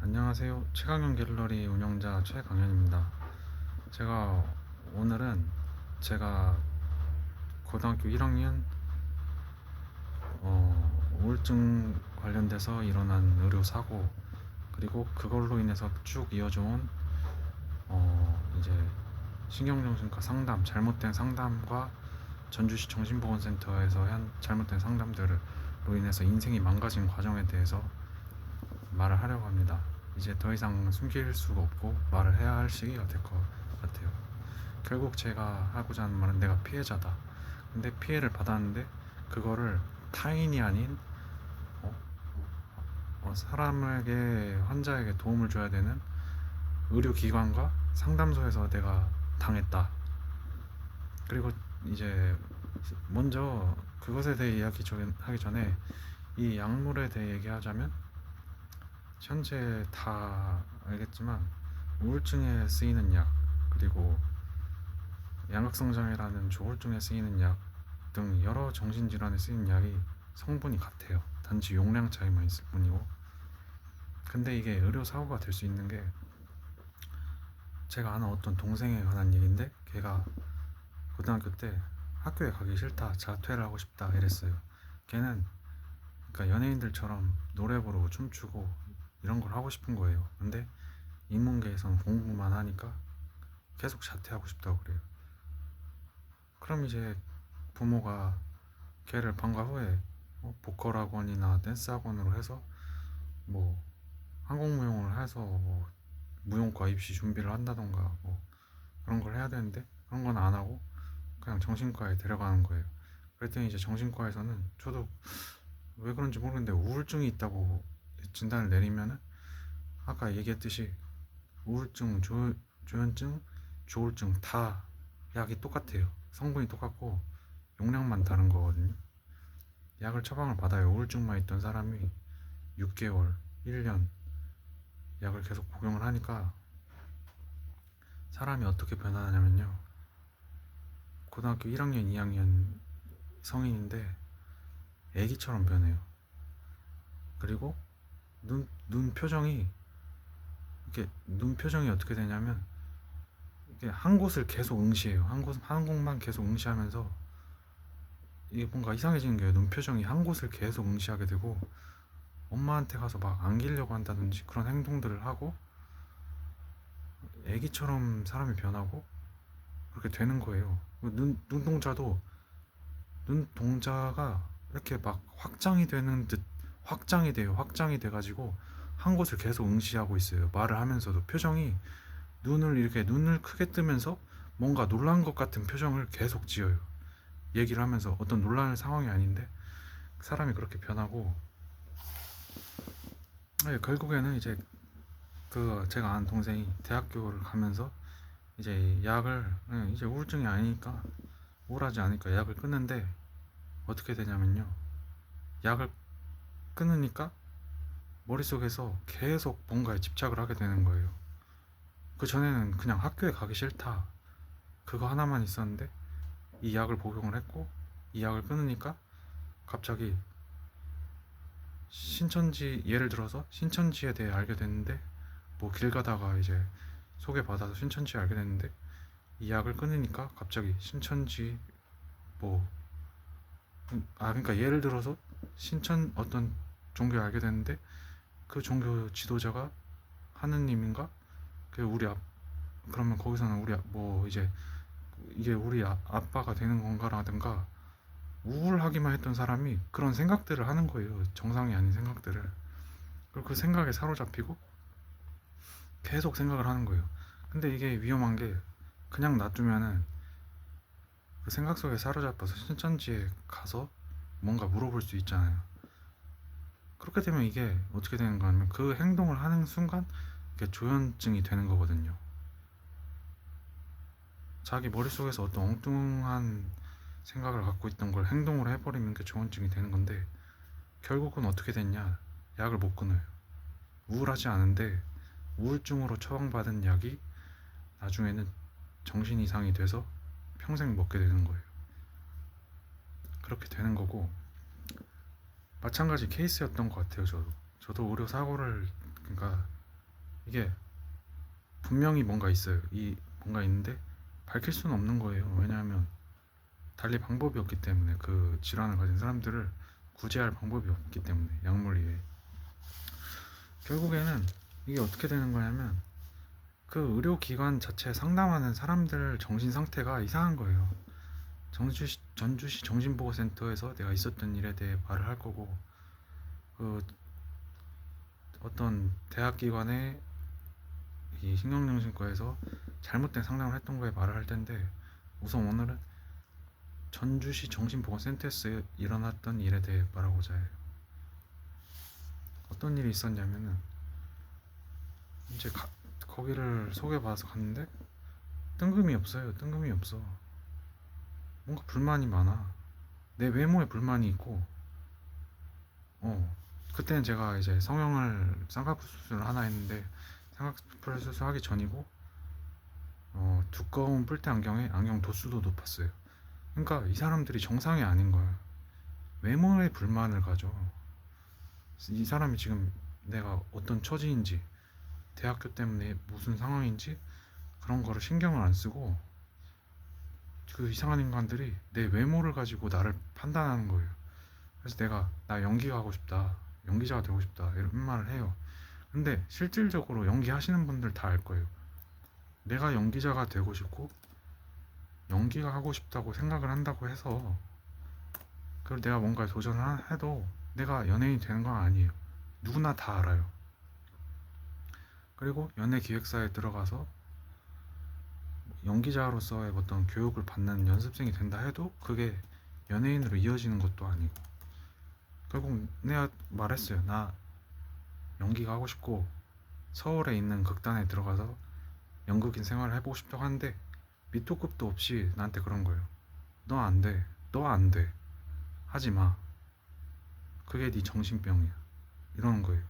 안녕하세요. 최강현 갤러리 운영자 최강현입니다. 제가 오늘은 제가 고등학교 1학년 우울증 관련돼서 일어난 의료 사고, 그리고 그걸로 인해서 쭉 이어져온 이제 신경정신과 상담, 잘못된 상담과 전주시 정신보건센터에서 한 잘못된 상담들로 인해서 인생이 망가진 과정에 대해서 말을 하려고 합니다. 이제 더 이상 숨길 수가 없고 말을 해야 할 시기가 될 것 같아요. 결국 제가 하고자 하는 말은 내가 피해자다. 근데 피해를 받았는데 그거를 타인이 아닌 사람에게, 환자에게 도움을 줘야 되는 의료기관과 상담소에서 내가 당했다. 그리고 이제 먼저 그것에 대해 하기 전에 이 약물에 대해 얘기하자면, 현재 다 알겠지만 우울증에 쓰이는 약, 그리고 양극성장애라는 조울증에 쓰이는 약 등 여러 정신질환에 쓰이는 약이 성분이 같아요. 단지 용량 차이만 있을 뿐이고. 근데 이게 의료사고가 될 수 있는 게, 제가 아는 어떤 동생에 관한 얘기인데, 걔가 고등학교 때 학교에 가기 싫다, 자퇴를 하고 싶다 이랬어요. 걔는 그러니까 연예인들처럼 노래 부르고 춤추고 이런 걸 하고 싶은 거예요. 근데 인문계에서는 공부만 하니까 계속 자퇴하고 싶다고 그래요. 그럼 이제 부모가 걔를 방과 후에 보컬 학원이나 댄스 학원으로 해서 뭐 항공무용을 해서 뭐 무용과 입시 준비를 한다던가 뭐 그런 걸 해야 되는데, 그런 건 안 하고 그냥 정신과에 데려가는 거예요. 그랬더니 이제 정신과에서는, 저도 왜 그런지 모르겠는데 우울증이 있다고 진단을 내리면은, 아까 얘기했듯이 우울증, 조현증, 조울증 다 약이 똑같아요. 성분이 똑같고 용량만 다른 거거든요. 약을 처방을 받아요. 우울증만 있던 사람이 6개월, 1년 약을 계속 복용을 하니까 사람이 어떻게 변하냐면요, 고등학교 1학년, 2학년 성인인데 애기처럼 변해요. 그리고 눈 표정이, 이렇게 눈 표정이 어떻게 되냐면, 이게 한 곳을 계속 응시해요. 한 곳만 계속 응시하면서 이게 뭔가 이상해지는 거예요. 눈 표정이 한 곳을 계속 응시하게 되고, 엄마한테 가서 막 안기려고 한다든지 그런 행동들을 하고, 애기처럼 사람이 변하고 그렇게 되는 거예요. 눈 동자가 이렇게 막 확장이 되는 듯 확장이 돼요. 확장이 돼가지고 한 곳을 계속 응시하고 있어요. 말을 하면서도 표정이, 눈을 크게 뜨면서 뭔가 놀란 것 같은 표정을 계속 지어요. 얘기를 하면서 어떤 놀라는 상황이 아닌데 사람이 그렇게 변하고. 결국에는 이제 제가 아는 동생이 대학교를 가면서 이제 약을, 이제 우울증이 아니니까, 우울하지 않으니까 약을 끊는데, 어떻게 되냐면요, 약을 끊으니까 머릿속에서 계속 뭔가에 집착을 하게 되는 거예요. 그 전에는 그냥 학교에 가기 싫다, 그거 하나만 있었는데, 이 약을 복용을 했고 이 약을 끊으니까 갑자기 예를 들어서 신천지에 대해 알게 됐는데, 뭐 길 가다가 이제 소개받아서 신천지에 알게 됐는데, 이 약을 끊으니까 갑자기 신천지 뭐 그러니까 예를 들어서 어떤 종교에 알게 됐는데, 그 종교 지도자가 하느님인가, 그 그러면 거기서는 뭐 이제 이게 우리 아빠가 되는 건가라든가, 우울하기만 했던 사람이 그런 생각들을 하는 거예요. 정상이 아닌 생각들을. 그리고 그 생각에 사로잡히고 계속 생각을 하는 거예요. 근데 이게 위험한 게, 그냥 놔두면은 그 생각 속에 사로잡혀서 신천지에 가서 뭔가 물어볼 수 있잖아요. 그렇게 되면 이게 어떻게 되는 거냐면, 그 행동을 하는 순간 이게 조현증이 되는 거거든요. 자기 머릿속에서 어떤 엉뚱한 생각을 갖고 있던 걸 행동으로 해버리면 그 조현증이 되는 건데, 결국은 어떻게 됐냐, 약을 못 끊어요. 우울하지 않은데 우울증으로 처방받은 약이 나중에는 정신 이상이 돼서 평생 먹게 되는 거예요. 그렇게 되는 거고, 마찬가지 케이스였던 것 같아요. 저도 의료 사고를, 그러니까 이게 분명히 뭔가 있어요. 이 뭔가 있는데 밝힐 수는 없는 거예요. 왜냐하면 달리 방법이 없기 때문에, 그 질환을 가진 사람들을 구제할 방법이 없기 때문에, 약물 이외에. 결국에는 이게 어떻게 되는 거냐면, 그 의료기관 자체에 상담하는 사람들 정신 상태가 이상한 거예요. 전주시 정신보호센터에서 내가 있었던 일에 대해 말을 할 거고, 그 어떤 대학기관의 이 신경정신과에서 잘못된 상담을 했던 거에 말을 할 텐데, 우선 오늘은 전주시 정신보건센터에서 일어났던 일에 대해 말하고자 해요. 어떤 일이 있었냐면은, 이제 거기를 소개받아서 갔는데 뜬금이 없어요. 뜬금이 없어. 뭔가 불만이 많아. 내 외모에 불만이 있고, 그때는 제가 이제 성형을, 쌍꺼풀 수술을 하나 했는데, 쌍꺼풀 수술하기 전이고, 두꺼운 뿔테 안경에 안경 도수도 높았어요. 그러니까 이 사람들이 정상이 아닌 거야. 외모에 불만을 가져. 이 사람이 지금 내가 어떤 처지인지, 대학교 때문에 무슨 상황인지 그런 거를 신경을 안 쓰고, 그 이상한 인간들이 내 외모를 가지고 나를 판단하는 거예요. 그래서 내가 나 연기가 하고 싶다, 연기자가 되고 싶다 이런 말을 해요. 근데 실질적으로 연기하시는 분들 다 알 거예요. 내가 연기자가 되고 싶고 연기가 하고 싶다고 생각을 한다고 해서, 그리고 내가 뭔가 도전을 해도 내가 연예인이 되는 건 아니에요. 누구나 다 알아요. 그리고 연예기획사에 들어가서 연기자로서의 어떤 교육을 받는 연습생이 된다 해도 그게 연예인으로 이어지는 것도 아니고, 결국 내가 말했어요. 나 연기가 하고 싶고 서울에 있는 극단에 들어가서 연극인 생활을 해보고 싶다고 하는데, 밑도 끝도 없이 나한테 그런 거예요. 너 안 돼. 너 안 돼. 하지 마. 그게 네 정신병이야. 이러는 거예요.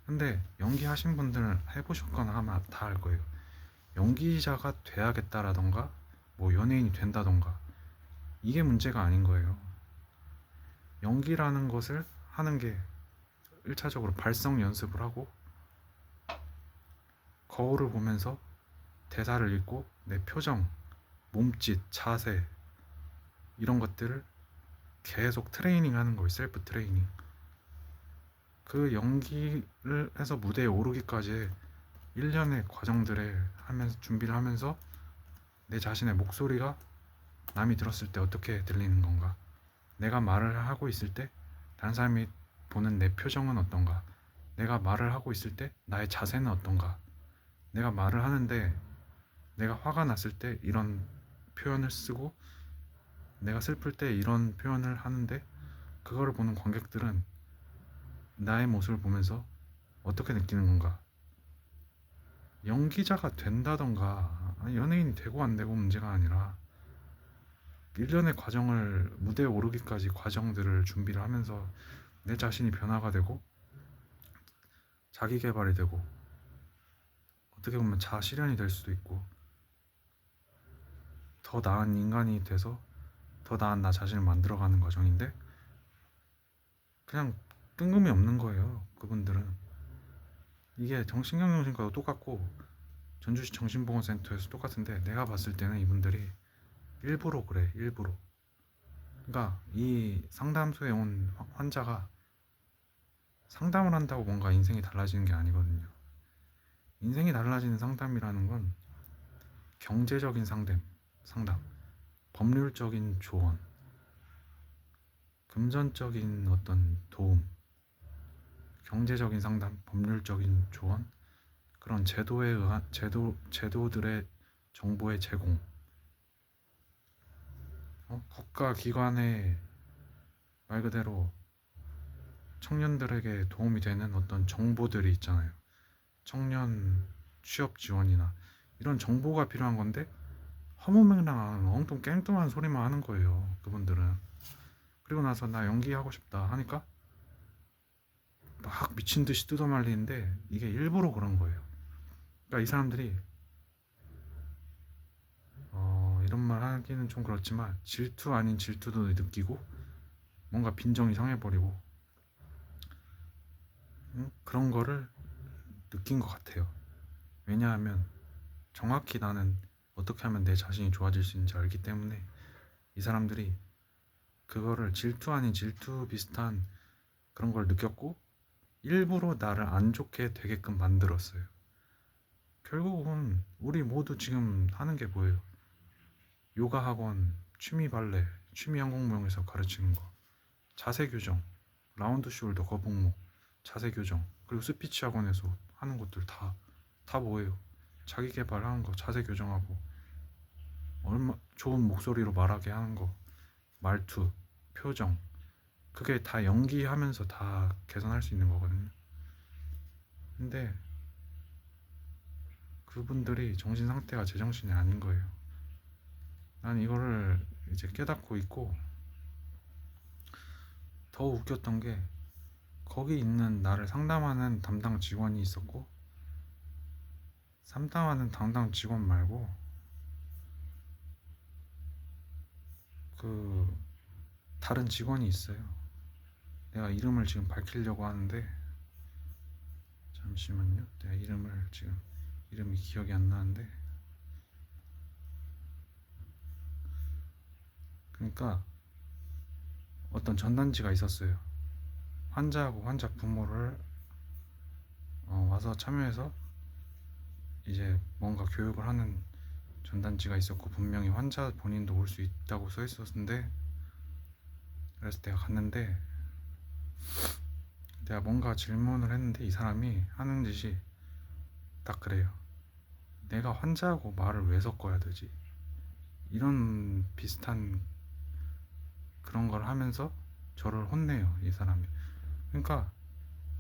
근데 연기하신 분들은 해보셨거나 하면 다 알 거예요. 연기자가 돼야겠다라던가 뭐 연예인이 된다던가 이게 문제가 아닌 거예요. 연기라는 것을 하는 게 1차적으로 발성 연습을 하고, 거울을 보면서 대사를 읽고 내 표정, 몸짓, 자세 이런 것들을 계속 트레이닝 하는 거예요. 셀프 트레이닝. 그 연기를 해서 무대에 오르기까지의 일련의 과정들을 하면서, 준비를 하면서 내 자신의 목소리가 남이 들었을 때 어떻게 들리는 건가, 내가 말을 하고 있을 때 다른 사람이 보는 내 표정은 어떤가, 내가 말을 하고 있을 때 나의 자세는 어떤가, 내가 말을 하는데 내가 화가 났을 때 이런 표현을 쓰고, 내가 슬플 때 이런 표현을 하는데, 그거를 보는 관객들은 나의 모습을 보면서 어떻게 느끼는 건가. 연기자가 된다던가 연예인이 되고 안 되고 문제가 아니라, 일련의 과정을, 무대에 오르기까지 과정들을 준비를 하면서 내 자신이 변화가 되고 자기 개발이 되고, 어떻게 보면 자아실현이 될 수도 있고, 더 나은 인간이 돼서 더 나은 나 자신을 만들어가는 과정인데, 그냥 뜬금이 없는 거예요. 그분들은. 이게 정신경정신과도 똑같고 전주시 정신보건센터에서 똑같은데, 내가 봤을 때는 이분들이 일부러 그래. 일부러. 그러니까 이 상담소에 온 환자가 상담을 한다고 뭔가 인생이 달라지는 게 아니거든요. 인생이 달라지는 상담이라는 건 경제적인 상담, 법률적인 조언, 금전적인 어떤 도움, 경제적인 상담, 법률적인 조언, 그런 제도에 의한 제도들의 정보의 제공, 국가 기관의 말 그대로 청년들에게 도움이 되는 어떤 정보들이 있잖아요. 청년 취업 지원이나 이런 정보가 필요한 건데, 허무맹랑한 엉뚱 깽뚱한 소리만 하는 거예요. 그분들은. 그리고 나서 나 연기하고 싶다 하니까 막 미친 듯이 뜯어말리는데, 이게 일부러 그런 거예요. 그러니까 이 사람들이 이런 말 하기는 좀 그렇지만 질투 아닌 질투도 느끼고, 뭔가 빈정이 상해버리고, 그런 거를 느낀 것 같아요. 왜냐하면 정확히 나는 어떻게 하면 내 자신이 좋아질 수 있는지 알기 때문에 이 사람들이 그거를 질투 아닌 질투 비슷한 그런 걸 느꼈고 일부러 나를 안 좋게 되게끔 만들었어요. 결국은 우리 모두 지금 하는 게 뭐예요? 요가 학원, 취미 발레, 취미 항공모형에서 가르치는 거, 자세 교정, 라운드 숄더 거북목, 자세 교정, 그리고 스피치 학원에서 하는 것들 다 뭐예요? 자기 개발하는 거, 자세 교정하고 얼마 좋은 목소리로 말하게 하는 거, 말투, 표정, 그게 다 연기하면서 다 개선할 수 있는 거거든요. 근데 그분들이 정신 상태가 제정신이 아닌 거예요. 난 이거를 이제 깨닫고 있고, 더 웃겼던 게 거기 있는 나를 상담하는 담당 직원이 있었고, 상담하는 담당 직원 말고 그 다른 직원이 있어요. 내가 이름을 지금 밝히려고 하는데 잠시만요. 내가 이름이 기억이 안 나는데, 그러니까 어떤 전단지가 있었어요. 환자하고 환자 부모를 와서 참여해서 이제 뭔가 교육을 하는 전단지가 있었고, 분명히 환자 본인도 올 수 있다고 써 있었는데, 그래서 내가 갔는데 내가 뭔가 질문을 했는데 이 사람이 하는 짓이 딱 그래요. 내가 환자하고 말을 왜 섞어야 되지? 이런 비슷한 그런 걸 하면서 저를 혼내요, 이 사람이. 그러니까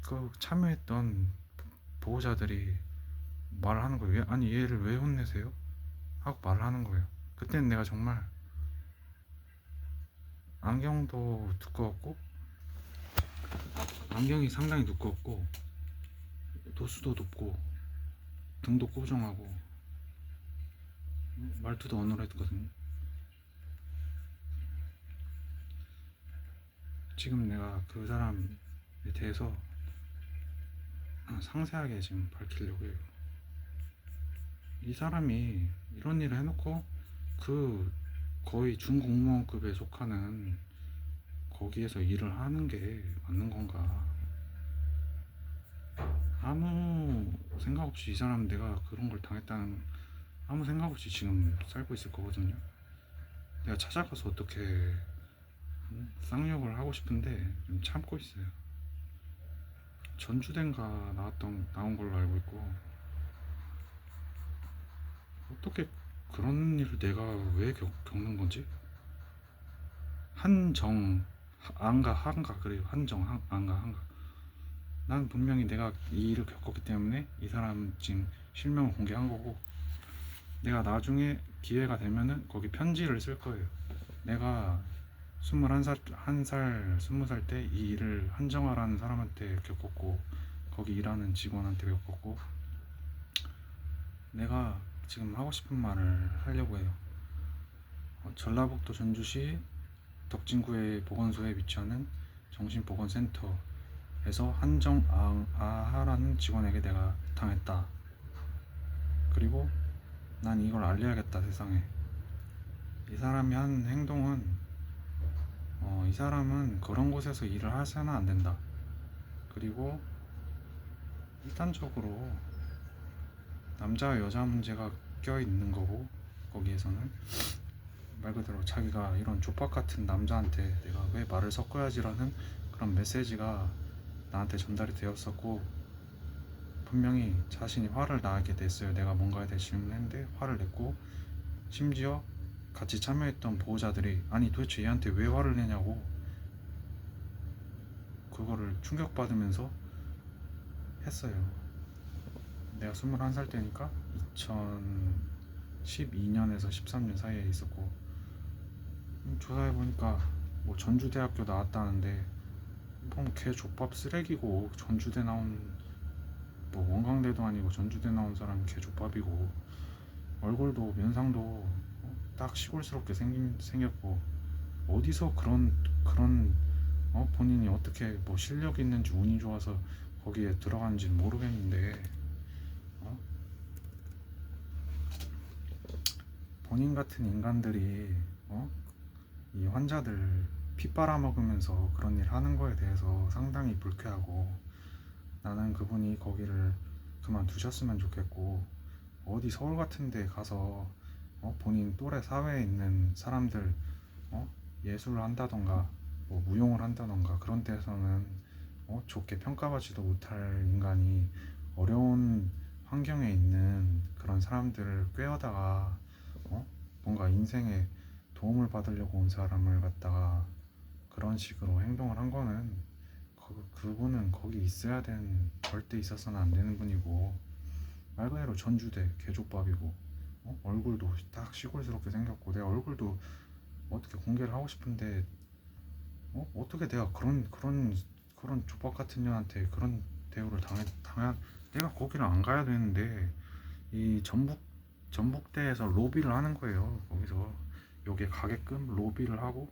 그 참여했던 보호자들이 말을 하는 거예요. 아니 얘를 왜 혼내세요? 하고 말을 하는 거예요. 그때는 내가 정말 안경도 두꺼웠고, 안경이 상당히 두꺼웠고, 도수도 높고, 등도 꼬정하고, 말투도 어눌했거든요. 지금 내가 그 사람에 대해서 상세하게 지금 밝히려고 해요. 이 사람이 이런 일을 해놓고 그 거의 중공무원급에 속하는 거기에서 일을 하는 게 맞는 건가? 아무 생각 없이 이 사람 내가 그런 걸 당했다는 아무 생각 없이 지금 살고 있을 거거든요. 내가 찾아가서 어떻게 쌍욕을 하고 싶은데 좀 참고 있어요. 전주대인가 나온 걸로 알고 있고, 어떻게 그런 일을 내가 왜 겪는 건지. 한정 안가 한가 그래요. 한정 안가 한가. 난 분명히 내가 이 일을 겪었기 때문에 이 사람 지금 실명을 공개한 거고, 내가 나중에 기회가 되면은 거기 편지를 쓸 거예요. 내가 21살, 20살 때 이 일을 한정아라는 사람한테 겪었고, 거기 일하는 직원한테 겪었고, 내가 지금 하고 싶은 말을 하려고 해요. 전라북도 전주시 덕진구의 보건소에 위치하는 정신보건센터에서 한정아하라는 직원에게 내가 당했다. 그리고 난 이걸 알려야겠다, 세상에. 이 사람이 한 행동은 이 사람은 그런 곳에서 일을 하셔는 안 된다. 그리고 일단적으로 남자 여자 문제가 껴 있는 거고, 거기에서는 말 그대로 자기가 이런 족박 같은 남자한테 내가 왜 말을 섞어야지라는 그런 메시지가 나한테 전달이 되었었고, 분명히 자신이 화를 나게 됐어요. 내가 뭔가에 대해 질문했는데 화를 냈고, 심지어 같이 참여했던 보호자들이 아니 도대체 얘한테 왜 화를 내냐고 그거를 충격받으면서 했어요. 내가 21살 때니까 2012년에서 13년 사이에 있었고, 조사해보니까 뭐 전주대학교 나왔다는데 개 족밥 쓰레기고, 전주대 나온 뭐 원광대도 아니고 전주대 나온 사람이 개 족밥이고, 얼굴도 면상도 딱 시골스럽게 생겼고, 어디서 그런 본인이 어떻게 뭐 실력이 있는지 운이 좋아서 거기에 들어간지 모르겠는데, 어? 본인 같은 인간들이 이 환자들 피 빨아먹으면서 그런 일 하는 거에 대해서 상당히 불쾌하고, 나는 그분이 거기를 그만두셨으면 좋겠고, 어디 서울 같은 데 가서 본인 또래 사회에 있는 사람들 어? 예술을 한다던가 뭐 무용을 한다던가 그런 데서는 좋게 평가받지도 못할 인간이 어려운 환경에 있는 그런 사람들을 꿰어다가 뭔가 인생에 도움을 받으려고 온 사람을 갖다가 그런 식으로 행동을 한 거는, 그분은 거기 있어야 되는, 절대 있어서는 안 되는 분이고, 말 그대로 전주대 개족밥이고, 얼굴도 딱 시골스럽게 생겼고, 내 얼굴도 어떻게 공개를 하고 싶은데 어떻게 내가 그런 족밥 같은 년한테 그런 대우를 당한. 내가 거기를 안 가야 되는데 이 전북대에서 로비를 하는 거예요. 거기서 여기에 가게끔 로비를 하고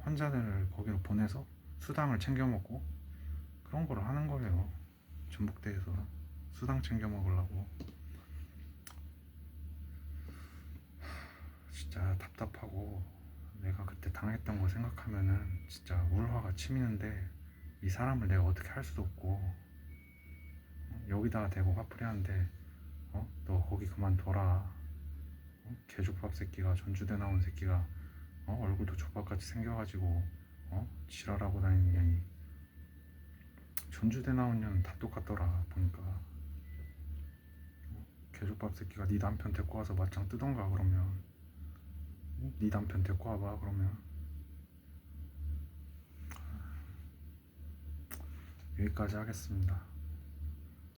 환자들을 거기로 보내서 수당을 챙겨 먹고 그런 거를 하는 거예요. 전북대에서 수당 챙겨 먹으려고. 진짜 답답하고, 내가 그때 당했던 거 생각하면은 진짜 울화가 치미는데, 이 사람을 내가 어떻게 할 수도 없고, 여기다가 대고 화풀이하는데 너 거기 그만둬라. 개족밥 새끼가, 전주대 나온 새끼가 얼굴도 족밥같이 생겨가지고 지랄하고 다니는 년이, 전주대 나온 년은 다 똑같더라 보니까. 개족밥 새끼가 네 남편 데리고 와서 맞짱 뜨던가. 그러면 네 남편 데리고 와봐. 그러면. 여기까지 하겠습니다.